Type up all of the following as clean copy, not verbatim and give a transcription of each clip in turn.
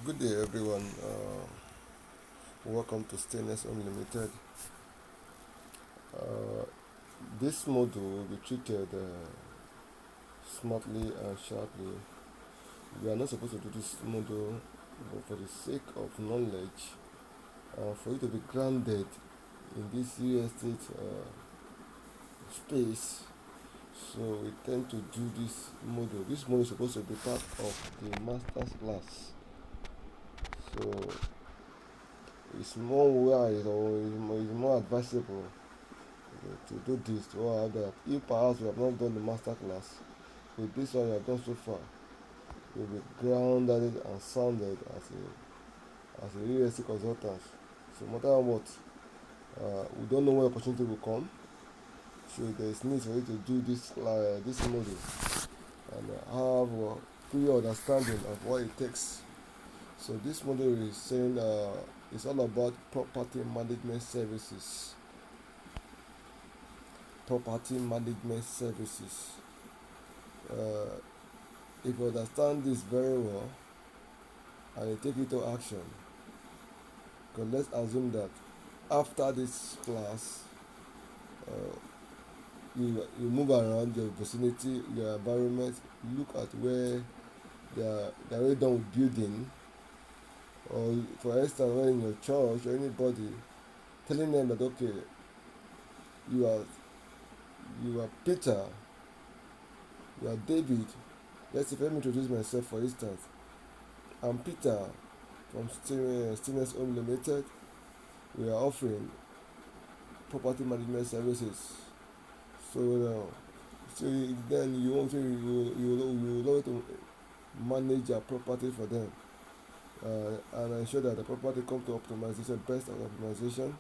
Good day, everyone. Welcome to StayNext Unlimited. Uh, this model will be treated smartly and sharply. We are not supposed to do this model but for the sake of knowledge, for you to be grounded in this real estate space. So we tend to do this model. This model is supposed to be part of the master's class. So it's more wise or it's more advisable to do this to all that. If perhaps you have not done the master class, with this one you have done so far, you'll be grounded and sounded as a real estate consultant. So no matter what, we don't know when opportunity will come. So there is need for you to do this model and have a clear understanding of what it takes. So this model is saying it's all about property management services. Property management services. Uh, if you understand this very well and you take it to action, because let's assume that after this class, uh, you move around your vicinity, your environment, look at where they are already done with building, or for instance, when in your church or anybody, telling them that okay, you are you are Peter, you are David. Let's say, let me introduce myself for instance. I'm Peter from StayNext Unlimited. We are offering property management services. So then you want to you love to manage your property for them and ensure that the property come to optimization, best of optimization.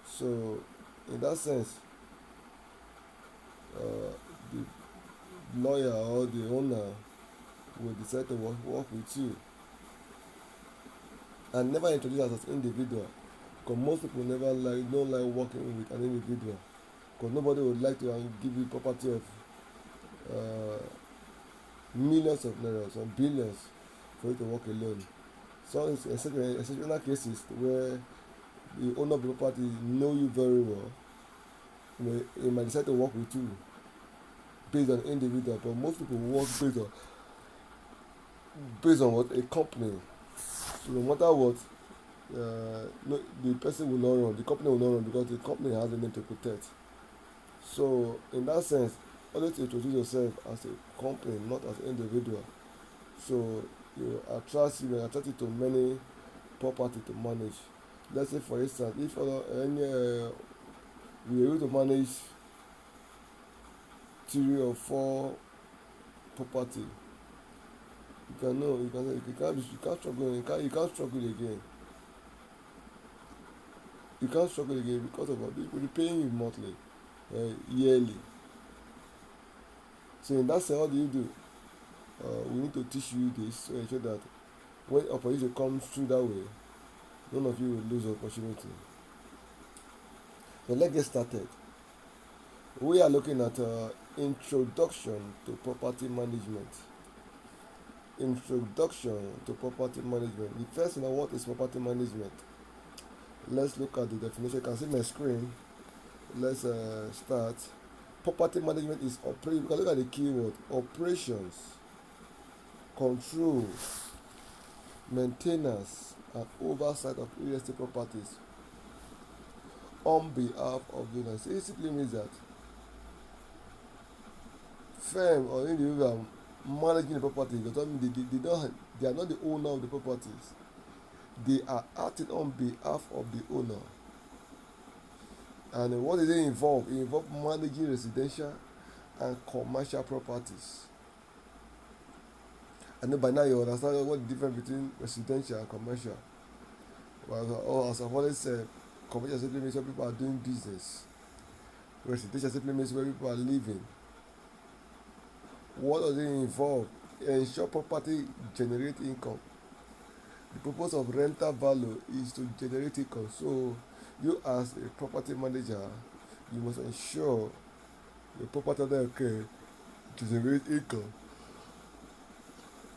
So in that sense, uh, the lawyer or the owner will decide to work with you and never introduce us as individual, because most people never don't like working with an individual, because nobody would like to give you property of uh, millions of naira or billions for you to work alone. So it's exceptional cases where the owner of the property know you very well. He might decide to work with you based on individual, but most people work based on what a company. So no matter what, no, the person will not run, the company will not run because the company has a name to protect. So in that sense, always introduce yourself as a company, not as an individual. So you may attract it to many property to manage. Let's say for instance, if any we are able to manage 3 or 4 property, you can know you can't struggle you can't struggle again. You can't struggle again because of what people be paying you monthly, yearly. So in that sense, what do you do? We need to teach you this to ensure that when opportunity comes through that way, none of you will lose opportunity. So let's get started. We are looking at introduction to property management. Introduction to property management. The first thing, what is property management? Let's look at the definition. You can see my screen. Let's start. Property management is operation. You can look at the keyword operations, control, maintenance, and oversight of real estate properties on behalf of the owners. It simply means that firm or individual managing the property does not mean they are not the owner of the properties. They are acting on behalf of the owner. And what does it involve? It involves managing residential and commercial properties. I know by now you understand what the difference between residential and commercial. Well, as I've always said, commercial simply means where people are doing business. Residential simply means where people are living. What does it involve? Ensure property generate income. The purpose of rental value is to generate income. So you as a property manager, you must ensure the property that okay generate income.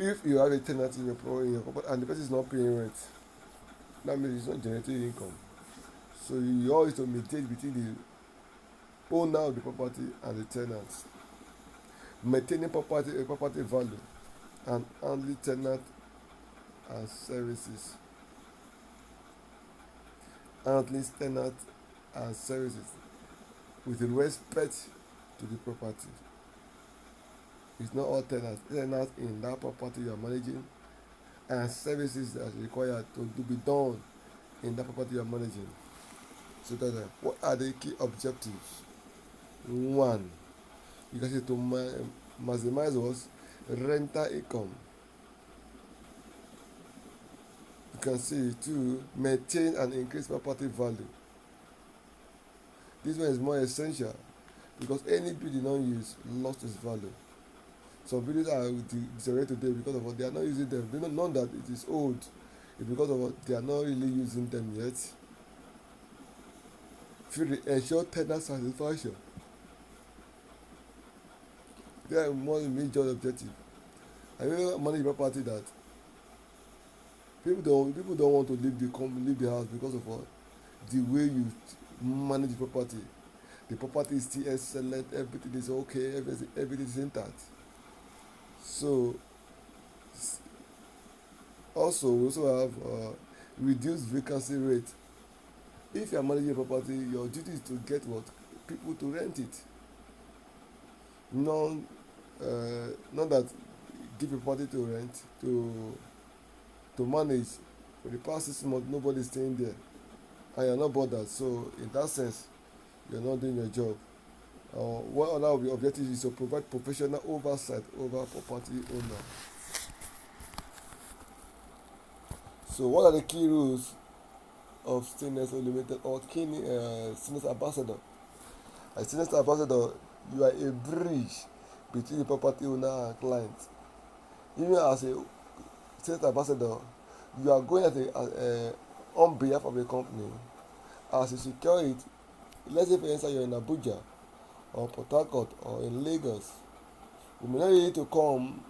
If you have a tenant in your property and the person is not paying rent, that means it's not generating income. So you always to maintain between the owner of the property and the tenants. Maintaining property value and handling tenant and services. Handling tenant and services with respect to the property. It's not all tenants in that property you are managing and services that are required to be done in that property you are managing. So that what are the key objectives? One, you can say to maximize what rental income. You can see to maintain and increase property value. This one is more essential because any building not used lost its value. Some buildings are deteriorated today because of what they are not using them. They don't know that it is old. It's because of what they are not really using them yet. Should ensure tenant satisfaction. They are more major objective. I really manage property that people don't want to leave the house because of what the way you manage the property. The property is still excellent, everything is okay, everything is intact. So also we also have reduced vacancy rate. If you are managing a property, your duty is to get what people to rent it. Not not that give a property to rent to manage. For the past 6 months nobody is staying there and you are not bothered, so in that sense you are not doing your job. One other of the objectives is to provide professional oversight over property owner. So what are the key rules of StayNext Unlimited or key StayNext ambassador? As StayNext ambassador, you are a bridge between the property owner and client. Even as a StayNext ambassador, you are going on behalf of the company as you secure it. Let's say for instance you are in Abuja or Port Harcourt or in Lagos. You may not need to come,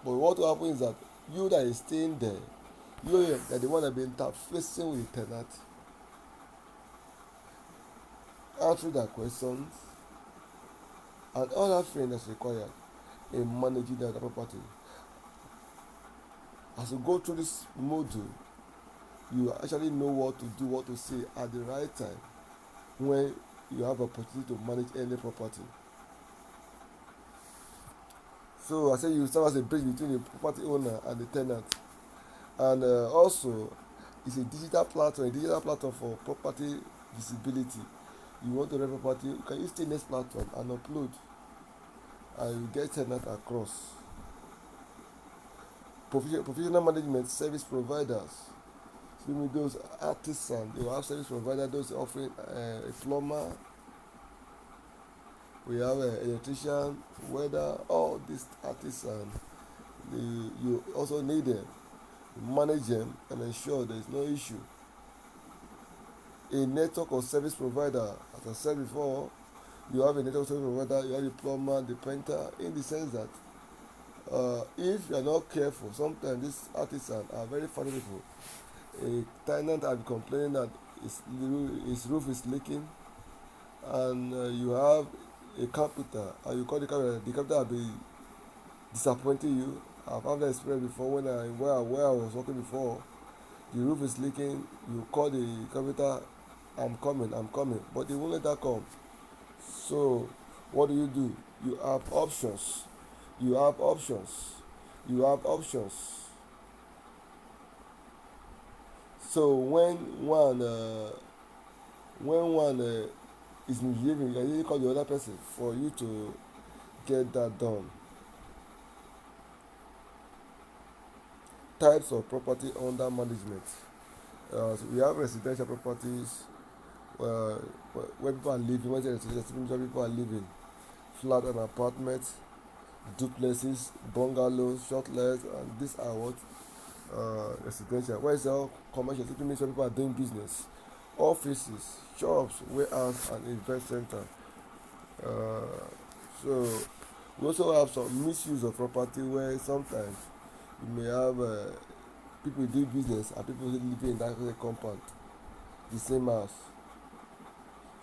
but what will happen is that you that is staying there, you are the one that been interfacing with the tenant, answering their questions, and other things that's required in managing the property. As you go through this module, you actually know what to do, what to say at the right time when you have opportunity to manage any property. So I say you serve as a bridge between the property owner and the tenant, and also it's a digital platform for property visibility. You want to rent property, you can use the next platform and upload, and you get tenant across. Professional management service providers. So with those artisans, they will have service provider, those offering a plumber, we have an electrician, welder, all these artisans. You also need them, manage them, and ensure there is no issue. A network of service provider, as I said before, you have a network service provider, you have the plumber, the painter, in the sense that if you are not careful, sometimes these artisans are very vulnerable. A tenant have been complaining that his roof is leaking, and you have a carpenter and you call the carpenter will be disappointing you. I've had that experience before where I was working before. The roof is leaking, you call the carpenter, I'm coming, but they won't let that come. So what do? You have options. You have options. You have options. So when one is misbehaving, you can really call the other person for you to get that done. Types of property under management. So we have residential properties uh, where people are living, when they residential where people are living, flat and apartments, duplexes, bungalows, shortlets, and these are what residential. Where is all commercial? It means where people are doing business, offices, shops, warehouse, and event center. Uh, so We also have some misuse of property where sometimes you may have people do business and people living in that same compound, the same house.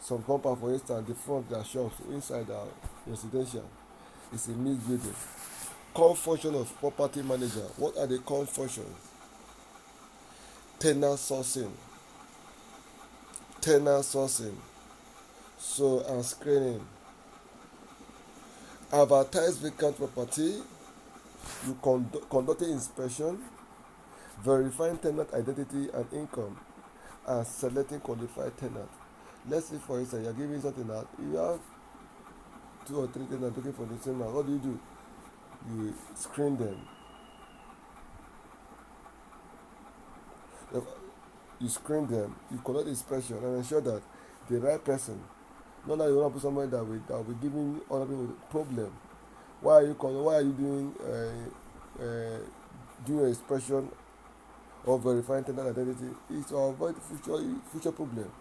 Some compound, for instance, the front their shops inside are residential. It's a mixed building. Core function of property manager. What are the core functions? Tenant sourcing, tenant sourcing, so and screening. Advertise vacant property. You conducting inspection, verifying tenant identity and income, and selecting qualified tenant. Let's say for instance you are giving something out, you have 2 or 3 tenants looking for the same house. What do? You screen them. You screen them, you conduct inspection and ensure that the right person, not that you want to put somebody that will be giving other people problem. Why are you doing an inspection or verifying tenant identity? It's to avoid future problem.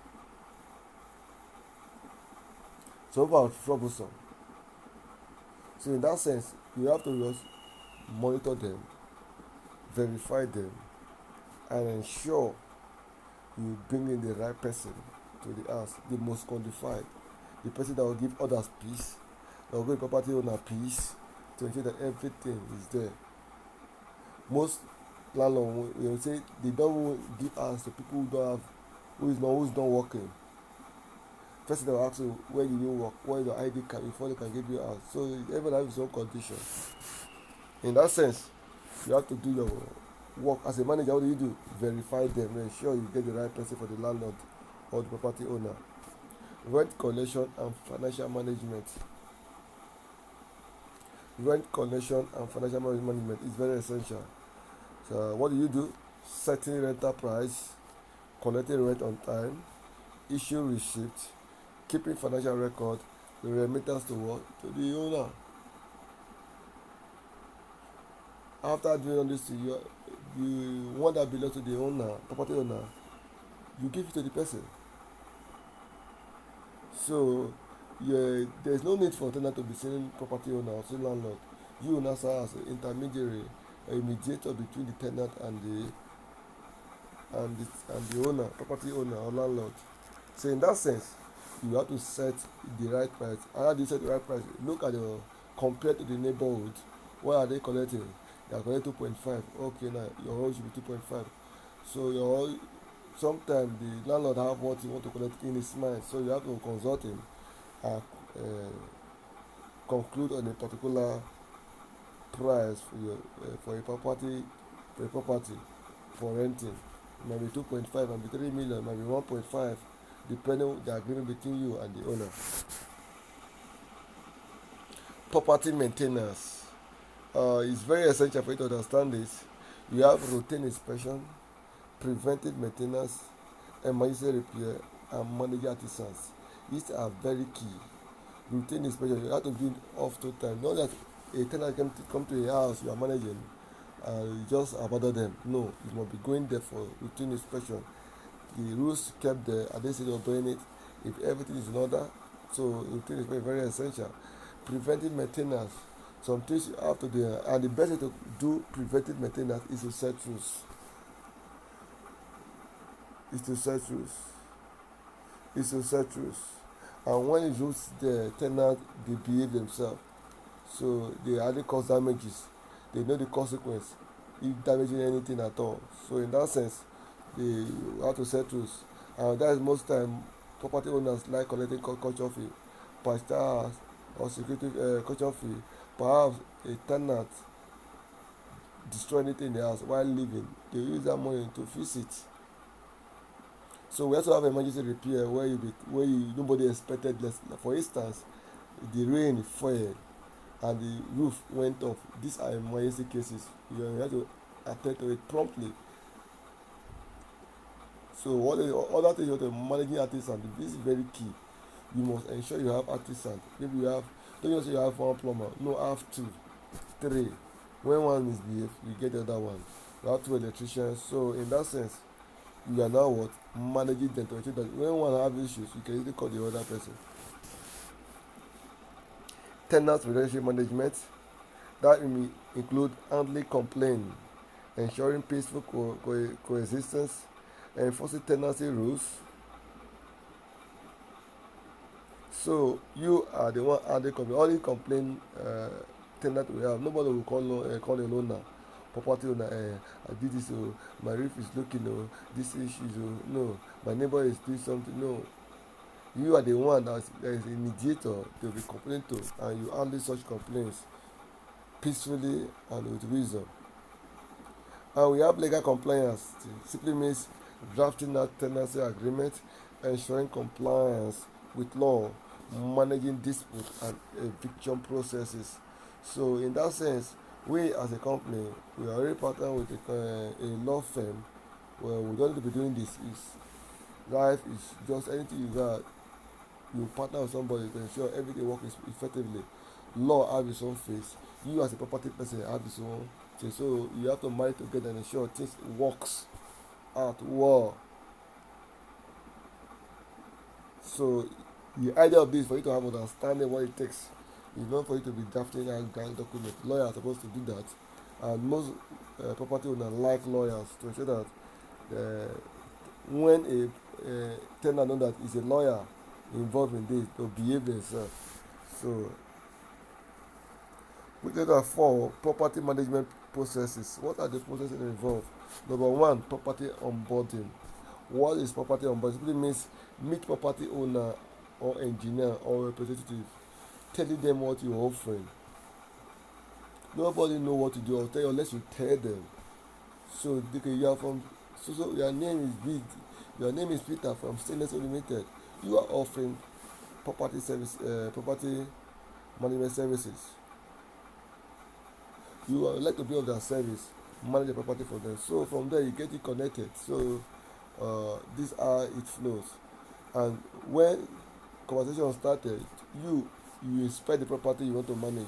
Some people are troublesome. So in that sense, you have to just monitor them, verify them, and ensure you bring in the right person to the house, the most qualified, the person that will give others peace, that will give the property owner peace, to ensure that everything is there. Most landlords will say they don't give house to people who don't have, who's not working. First they will ask you where you work, where is your ID card before they can give you house. So everyone has his own condition. In that sense, you have to do your work as a manager. What do? Verify them, ensure you get the right person for the landlord or the property owner. Rent collection and financial management. Rent collection and financial management is very essential. So what do? Setting rental price, collecting rent on time, issue receipt, keeping financial record, the remittance to what? To the owner. After doing all this to you, the one that belongs to the owner, property owner, you give it to the person. So yeah, there is no need for tenant to be selling property owner or selling landlord. You now serve as an intermediary, a mediator between the tenant and the owner, property owner or landlord. So in that sense, you have to set the right price. How do you set the right price? Look at your compared to the neighborhood. What are they collecting? They are collecting 2.5. Okay, now your own should be 2.5. So sometimes the landlord have what he want to collect in his mind. So you have to consult him and conclude on a particular price for a property for renting. It might be 2.5, might be 3 million, might be 1.5, depending on the agreement between you and the owner. Property maintenance is very essential for you to understand this. You have routine inspection, preventive maintenance, emergency repair, and managing artisans. These are very key. Routine inspection, you have to do it off to time. Not that a tenant come to a house you are managing and you just abandon them. No, you must be going there for routine inspection. The rules kept there, are they still obeying it? If everything is in order, so routine is very essential. Preventive maintenance, some things you have to do, and the best way to do preventive maintenance is to set rules. Is to set rules. Is to set rules. And when it's rules, the tenant they behave themselves, so they hardly cause damages. They know the consequence if damaging anything at all. So in that sense, they have to set rules, and that is most time property owners like collecting culture fee, per or security culture fee. Perhaps a tenant destroy anything in the house while living, they use that money to fix it. So we also have emergency repair where you nobody expected less. For instance, the rain fell and the roof went off. These are emergency cases. You have to attend to it promptly. So what the other things you have to managing artisan, this is very key. You must ensure you have artisan. Maybe you have, don't just say you have one plumber. No, have two, three. When one misbehave, you get the other one. You have two electricians. So in that sense, you are now what? Managing them to ensure that when one have issues, you can easily call the other person. Tenant relationship management, that may include handling complaint, ensuring peaceful coexistence, enforcing tenancy rules. So you are the one handling complaint. Only complaint tenant we have. Nobody will call a owner, property owner. I did this. Oh, my roof is leaking. Oh, this issues. Oh, no, my neighbor is doing something. No, you are the one that is a mediator to be complained to, and you handle such complaints peacefully and with wisdom. And we have legal compliance. It simply means drafting that tenancy agreement, ensuring compliance with law, managing dispute and eviction processes. So in that sense, we as a company, we are already partnered with a law firm. Well, we don't need to be doing this. Is life is just anything you got. You partner with somebody to ensure everything works effectively. Law have its own face. You as a property person have its own thing. So you have to marry together and ensure things works out well. So the idea of this is for you to have understanding what it takes. It's not for you to be drafting a grand document. Lawyers are supposed to do that, and most property owners like lawyers to ensure that uh, when a tenant know that is a lawyer involved in this, to behave themselves. So we get that for property management processes. What are the processes involved? Number one, property onboarding. What is property onboarding? Simply means meet property owner or engineer or representative, telling them what you're offering. Nobody know what to do or tell you unless you tell them. So they can, you are from so your name is big. Your name is Peter from StayNext Limited. You are offering property management services. You would like to be of their service, manage the property for them. So from there you get it connected. So this how it flows. And when conversation started, you inspect the property you want to manage.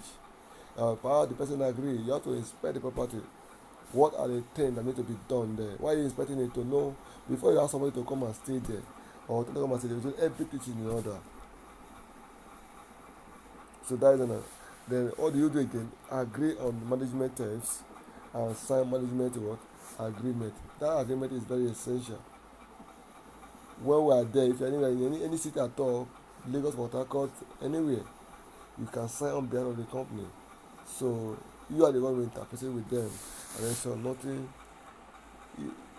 Perhaps the person agree, you have to inspect the property. What are the things that need to be done there? Why are you inspecting it? To know before you ask somebody to come and stay there or to come and stay there, everything is in order. So that is enough. Then what do you do again? Agree on management terms and sign management what? Agreement. That agreement is very essential. When we are there, if you're anywhere in any city at all, Lagos, Port Harcourt, anywhere, you can sign on behalf of the company. So you are the one who interfaces with them and ensure nothing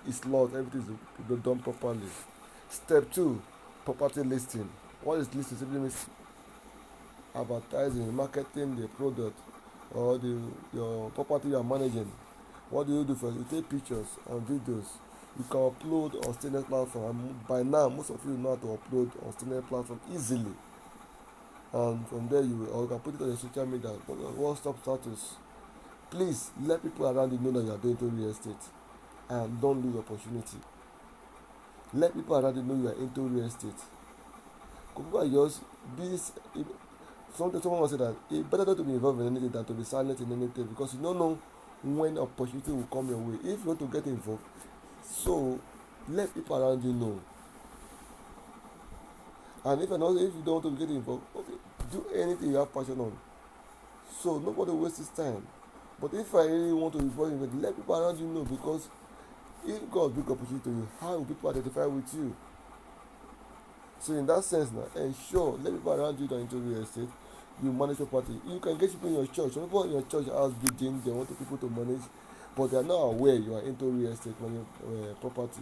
is lost, everything is done properly. Step two, property listing. What is listing? Simply means advertising, marketing the product or your property you are managing. What do you do first? You take pictures and videos. You can upload on StayNext platform. And by now, most of you know how to upload on StayNext platform easily. And from there, or you can put it on your social media. WhatsApp status. Please let people around you know that you are doing into real estate, and don't lose opportunity. Let people around you know you are into real estate. People are just this. Someone will say that it's better not to be involved in anything than to be silent in anything because you don't know when opportunity will come your way. If you want to get involved, so let people around you know. And if you don't want to get involved, okay, do anything you have passion on. So nobody wastes his time. But if I really want to be involved in it, let people around you know because if God big opportunity to you, how will people identify with you? So in that sense now, ensure let people around you that are into real estate, you manage property. You can get people in your church. Some people in your church has building, they want people to manage, but they are not aware you are into real estate property.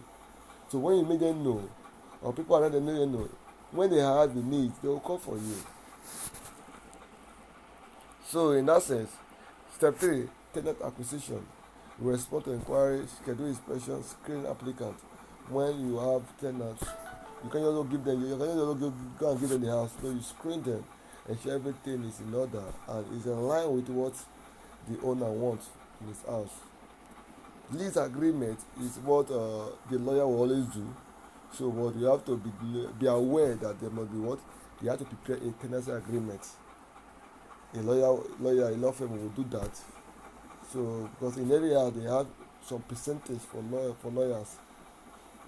So when you make them know, or people around them know, when they have the needs, they will call for you. So in that sense, step three, tenant acquisition. Respond to inquiries, schedule inspection, screen applicant. When you have tenants, you can also give them. You can also go and give them the house. So you screen them, ensure everything is in order and is in line with what the owner wants in his house. Lease agreement is what the lawyer will always do. So what you have to be aware that there must be what you have to prepare a tenancy agreement. A law firm will do that. So because in every house they have some percentage for lawyers.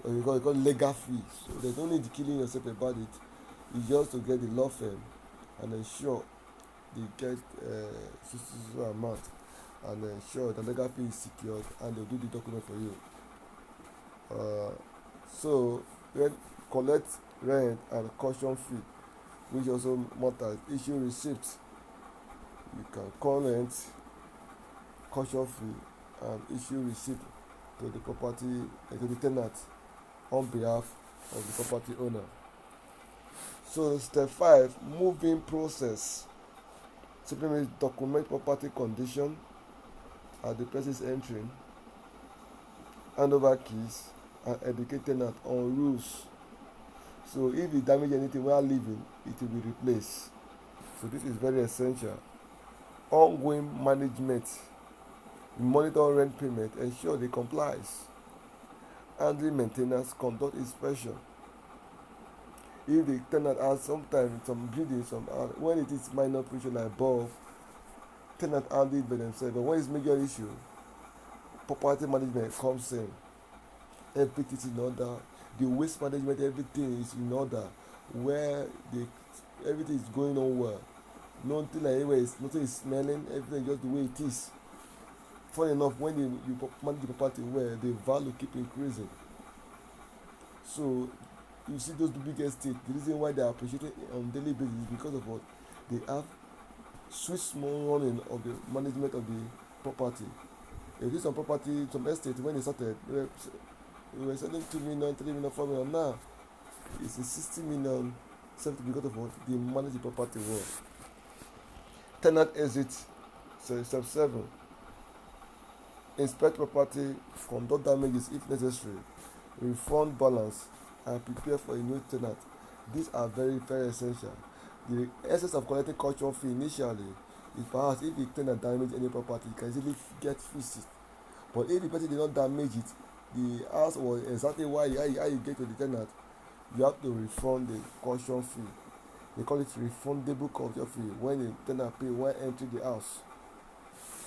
You call legal fees. So there's no need killing yourself about it. It's just to get the law firm and ensure they get so amount, and ensure the legal fee is secured, and they'll do the document for you. uh, so rent, collect rent and caution fee, which also matters. Issue receipts. You can collect caution fee and issue receipt to the property, to the tenant, on behalf of the property owner. So step 5, moving process. Simply means document property condition at the person's entry, hand over keys, and educate tenant on rules. So if you damage anything while leaving, it will be replaced. So this is very essential. Ongoing management. Monitor rent payment, ensure they complies. Handling maintenance, conduct inspection. If the tenant has sometimes some buildings, when it is minor issue like bulb, tenant handle it by themselves. But when it's major issue, property management comes in. Everything is in order. The waste management, everything is in order. Where the everything is going on well. Nothing like anywhere is nothing is smelling. Everything just the way it is. Funny enough, when you manage the property well, the value keep increasing. So you see those big estates, the reason why they are appreciated on daily basis is because of what they have sweet small running of the management of the property. If this some property, some estate when they started, we were selling 2 million, 3 million, 4 million. Now it's a 60 million, 70 because of what they manage the property well. Tenant exit. So step 7. Inspect property, conduct damages if necessary, refund balance, and prepare for a new tenant. These are very very essential. The essence of collecting caution fee initially is perhaps if the tenant damage any property, you can easily get fixed it. But if the person did not damage it, the house was exactly how you get to the tenant, you have to refund the caution fee. They call it refundable caution fee when the tenant pay when entering the house.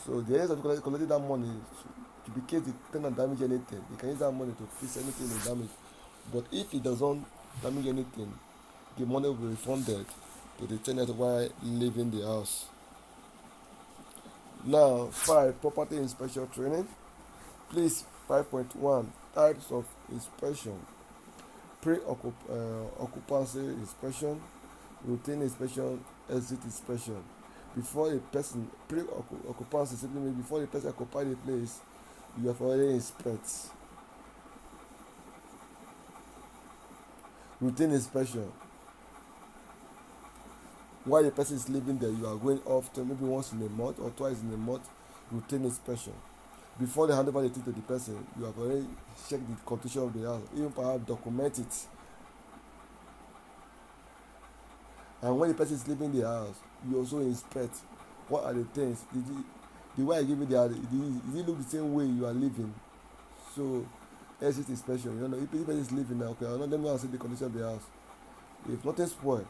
So the essence of collecting that money to be case the tenant damage anything, you can use that money to fix anything they damage. But if it doesn't damage anything, the money will be refunded to the tenant while leaving the house. Now 5, property inspection training. Please 5.1, types of inspection. Pre-occupancy inspection, routine inspection, exit inspection. Before a person, pre-occupancy simply means before the person occupy the place, you have already inspect. Routine inspection, while the person is living there, you are going often, maybe once in a month or twice in a month. Routine inspection. Before they hand over the thing to the person, you have already checked the condition of the house, even perhaps document it. And when the person is leaving the house, you also inspect what are the things. The way I give you did it look the same way you are living? So exit inspection. You know, if the person is living now, okay, let me see the condition of the house. If nothing spoil,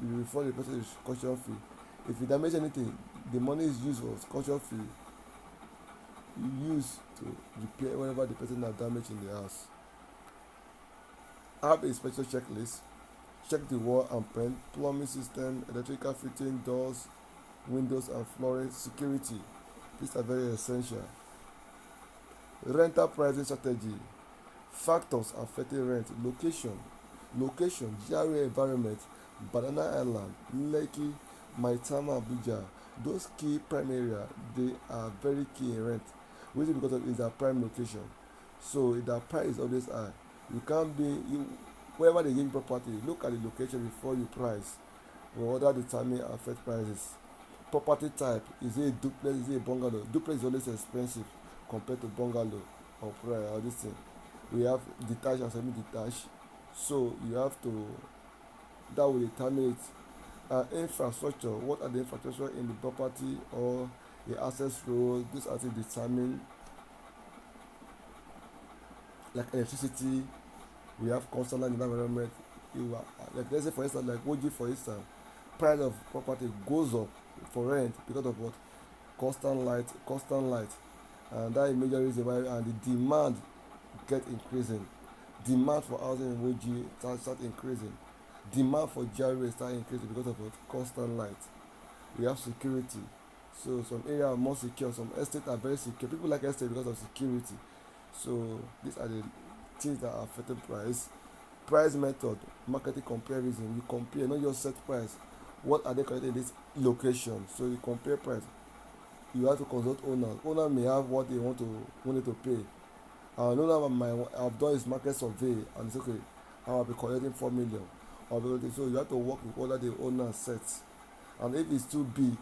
you refer the person to caution fee. If you damage anything, the money is used for caution fee. You use to repair whatever the person has damaged in the house. Have a special checklist. Check the wall and paint, plumbing system, electrical fitting, doors, windows and flooring, security. These are very essential. Rental pricing strategy. Factors affecting rent. Location, GRA environment, Banana Island, Lekki, Maitama, Abuja. Those key prime area, they are very key in rent. Reason because of is their prime location. So if their price is always high, you can't be wherever they give you property, look at the location before you price. Or other determine affect prices. Property type, is it a duplex, is it a bungalow? Duplex is always expensive compared to bungalow or this thing. We have detached and semi-detached. So you have to that will determine it. Infrastructure, what are the infrastructure in the property or the access road? This are to determine like electricity. We have constant light environment. Like let's say for instance like OG for instance, price of property goes up for rent because of what? Constant light, and that is major reason why, and the demand get increasing. Demand for housing in OG start increasing. Demand for GRA start increasing because of what? Constant light. We have security. So some areas are more secure, some estates are very secure. People like estate because of security. So these are the things that are affecting price. Price method, marketing comparison. You compare, not just set price. What are they collecting in this location? So you compare price. You have to consult owners. Owner may have what they want to pay. And owner might have done his market survey and it's okay. I'll be collecting 4 million. So you have to work with what the owner sets. And if it's too big,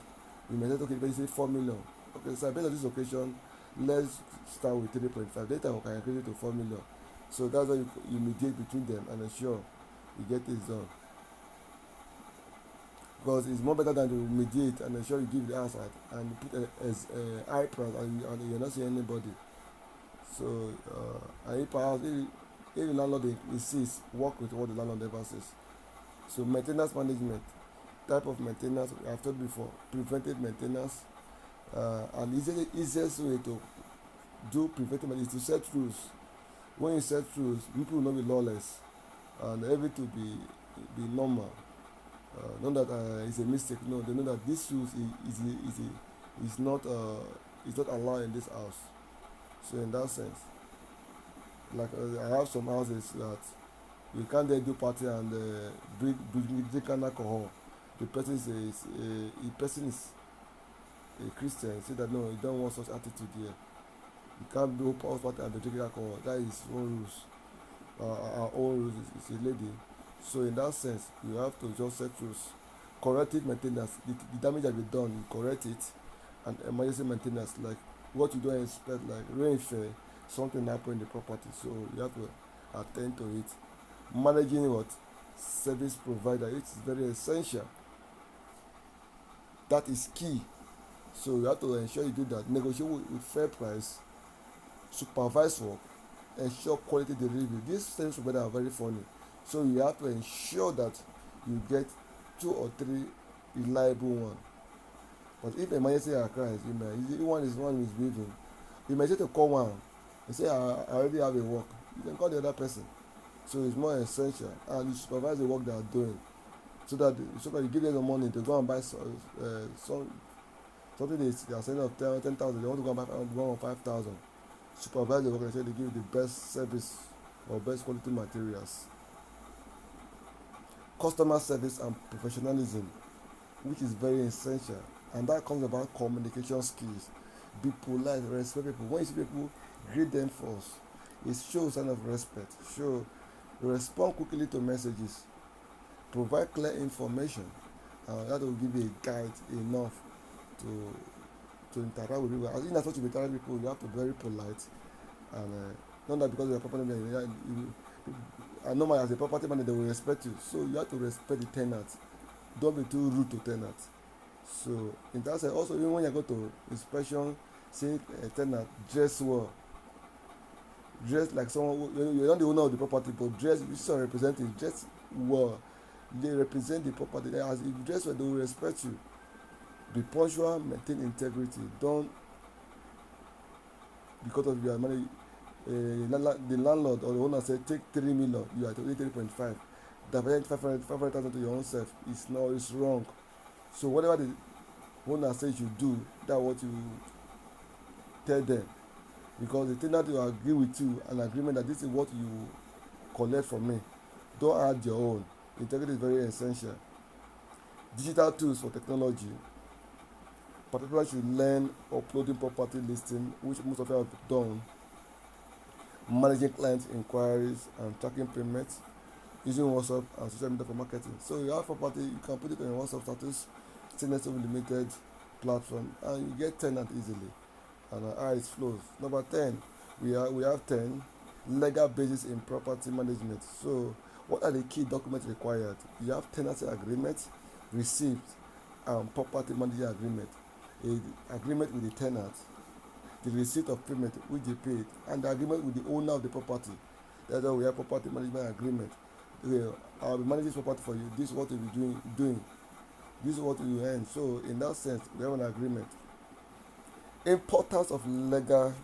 you may say okay, let's say 4 million. Okay, so based on this location, let's start with 3.5. Later we can increase it to 4 million. So that's why you mediate between them and ensure you get this done. Because it's more better than to mediate and ensure you give the answer and you put a high price and you're not seeing anybody. So and if perhaps if the landlord insists, work with what the landlord ever says. So maintenance management, type of maintenance I have told before, preventive maintenance, and easiest way to do preventive maintenance is to set rules. When you set rules, people will not be lawless and everything will be normal. Not that it's a mistake. No, they know that this rules is not allowed in this house. So in that sense, like I have some houses that you can't there do party and drink alcohol. The person is a Christian. Say that no, you don't want such attitude here. You can't do house party and be drinking alcohol. That is own rules. Our own rules is a lady. So in that sense, you have to just set rules. Corrective maintenance, the damage that be done, you correct it, and emergency maintenance, like what you don't expect, like rainfall, something happen in the property, so you have to attend to it. Managing what service provider, it is very essential. That is key. So you have to ensure you do that. Negotiate with fair price, supervise work, ensure quality delivery. These service providers are very funny. So you have to ensure that you get 2 or 3 reliable one. But if emergency occurs, one is leaving, you may say to call one and say I already have a work. You can call the other person. So it's more essential and you supervise the work they are doing so that you give them the money to go and buy something they are selling of 10,000, they want to go and buy 1 or 5,000. Supervise the work and say they give you the best service or best quality materials. Customer service and professionalism, which is very essential, and that comes about communication skills. Be polite, respect people. When you see people, greet them first. It shows sign of respect. Show respond quickly to messages. Provide clear information. That will give you a guide enough to interact with people. As in as much to interact with people, you have to be very polite and not that because you're a property manager, and normally as a property manager they will respect you. So you have to respect the tenant. Don't be too rude to tenants. So in that sense, also even when you go to inspection, see a tenant dress well, dress like someone you're not the owner of the property, but dress you see representing dress well. They represent the property. As if you dress well, they will respect you. Be punctual, maintain integrity. Don't because of your money. The landlord or the owner said take 3 million, you are taking 3.5. Divide 500,000 to your own self. It's wrong. So whatever the owner says you do, that's what you tell them. Because the thing that you agree with you, an agreement that this is what you collect from me. Don't add your own. Integrity is very essential. Digital tools for technology. Particularly should learn uploading property listing, which most of you have done. Managing client inquiries and tracking payments. Using WhatsApp and social media for marketing. So you have property, you can put it on your WhatsApp status, StayNext limited platform, and you get tenant easily. And how it flows. Number 10, we have 10 legal basis in property management. So what are the key documents required? You have tenancy agreement, receipt, and property management agreement. A agreement with the tenant, the receipt of payment which they paid, and the agreement with the owner of the property. That's why we have property management agreement. I'll be managing this property for you. This is what you'll be doing. This is what you earn. So in that sense, we have an agreement. Importance of legal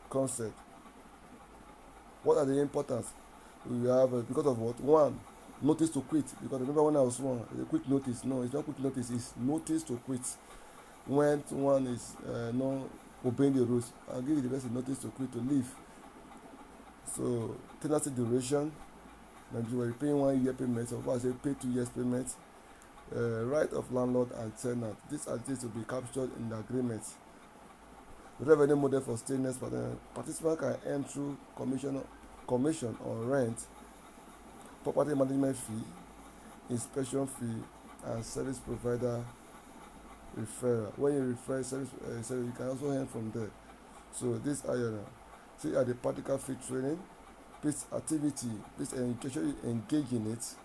concept. What are the importance? We have because of what? One, Notice to quit, because remember when I was one, a quick notice. No, it's not quick notice, it's notice to quit. When one is not obeying the rules, I'll give the person notice to quit, to leave. So tenancy duration, Nigeria paying 1 year payment, or I say pay 2 years payment. Right of landlord and tenant. These are things to be captured in the agreement. The revenue model for StayNext participant can earn through commission on rent, property management fee, inspection fee, and service provider referral. When you refer service, you can also earn from there. So this are your see at the practical field training, please activity, please engage in it.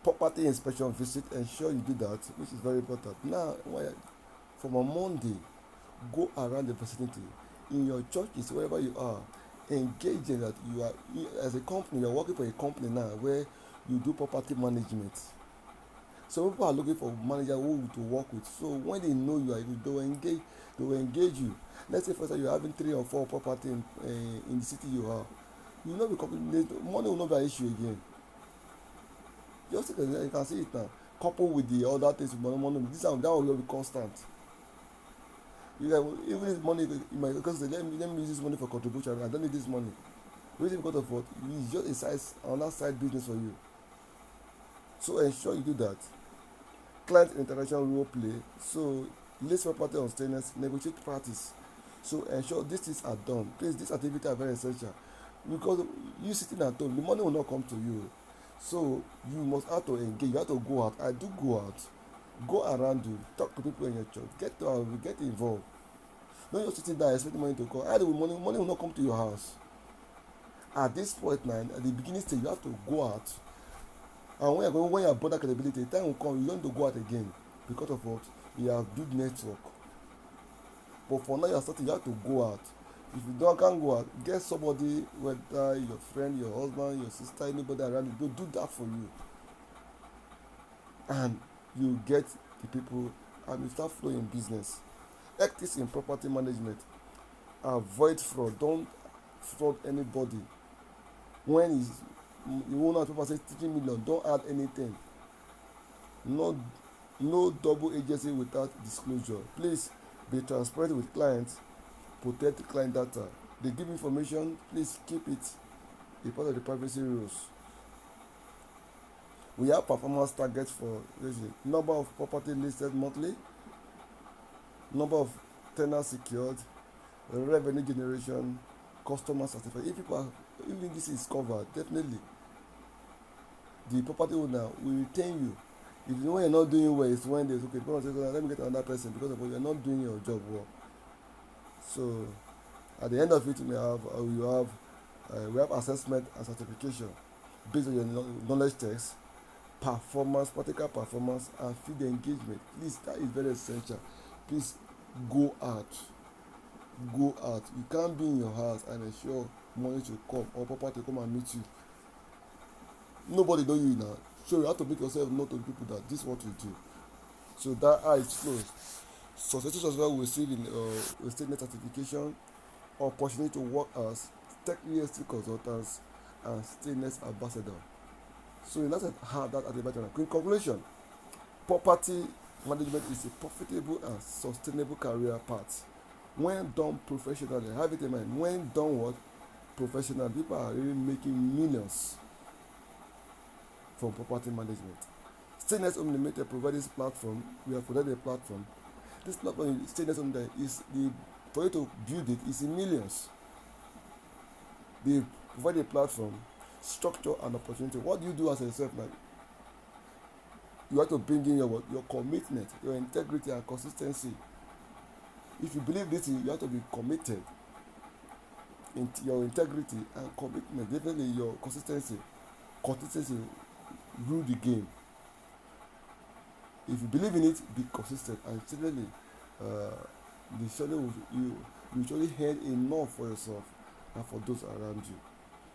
Property inspection visit, ensure you do that, which is very important. Now, from a Monday, go around the vicinity, in your churches, wherever you are, engage in that. As a company, you are working for a company now where you do property management. So people are looking for manager who to work with. So when they know you are, they will engage you. Let's say for example, you're having 3 or 4 property in the city you are. You will not be money will not be an issue again. Just you can see it now. Coupled with the other things, money, that will be constant. Even if money, you might because let me use this money for contribution. I don't need this money. Reason because of what? It's just a another side business for you. So ensure you do that. Client interaction role play. So list property on StayNext, negotiate practice. So ensure these things are done. Please, these activities are very essential, because you sitting at home, the money will not come to you. So you must have to engage. You have to go out. I do go out. Go around you. Talk to people in your church. Get involved. Don't just sitting there expecting money to come. Either money will not come to your house. At this point now, at the beginning stage, you have to go out. And when you have brought that credibility, the time will come, you don't need to go out again, because of what? You have built network. But for now, you are starting, you have to go out. If you can't go out, get somebody, whether your friend, your husband, your sister, anybody around you, do that for you. And you get the people, and you start flowing business. Ethics in property management. Avoid fraud. Don't fraud anybody. When the owner of the property says 30 million, don't add anything. No double agency without disclosure. Please be transparent with clients. Protect client data. They give information, please keep it a part of the privacy rules. We have performance targets for number of property listed monthly, number of tenants secured, revenue generation, customer satisfaction. If this is covered, definitely the property owner will retain you. If you know you're not doing well, it's when there's let me get another person, because of what you're not doing your job well. So at the end of it, we have assessment and certification based on your knowledge tests, practical performance, and field engagement. Please, that is very essential. Please go out. You can't be in your house and ensure money to come or property to come and meet you. Nobody know you now, so you have to make yourself known to the people that this is what you do. So that eye is closed. Successful as well, we see in StayNext certification, opportunity to work as tech EST consultants and StayNext ambassador. So let's have that at the back. In conclusion, property management is a profitable and sustainable career path when done professionally. Have it in mind, when done what? Professional. People are really making millions from property management. StayNext Unlimited provides this platform. We have provided a platform. This platform, StayNext Unlimited, for you to build it is in millions. They provide a platform, structure, and opportunity. What do you do as a self now? You have to bring in your commitment, your integrity, and consistency. If you believe this, you have to be committed. Your integrity and commitment, definitely your consistency rule the game. If you believe in it, be consistent, and certainly you surely earn enough for yourself and for those around you.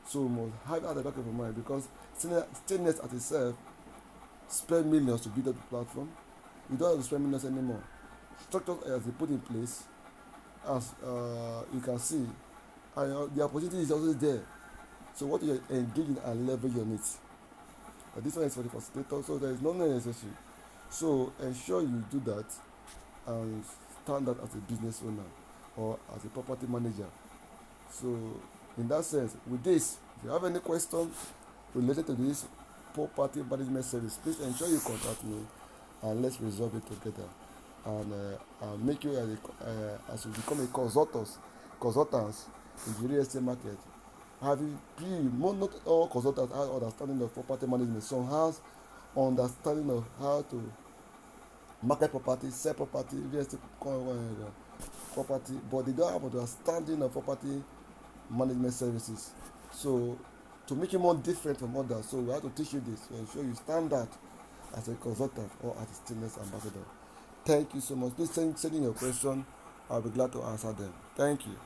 So you must have that at the back of your mind, because StayNext at itself spend millions to build up the platform. You don't have to spend millions anymore. Structures has been put in place, as you can see, and the opportunity is always there. So what you engage in and leverage your needs. But this one is for the facilitator, so there is no necessary. So ensure you do that and stand out as a business owner or as a property manager. So in that sense, with this, if you have any question related to this property management service, please ensure you contact me and let's resolve it together. And I'll make you as you become a consultants in the real estate market. Have you been not all consultants have understanding of property management. Some has understanding of how to market property, sell property, real estate property, but they don't have understanding of property management services. So to make you more different from others, so we have to teach you this to ensure you stand out as a consultant or as a StayNext ambassador. Thank you so much. Please send in your question. I'll be glad to answer them. Thank you.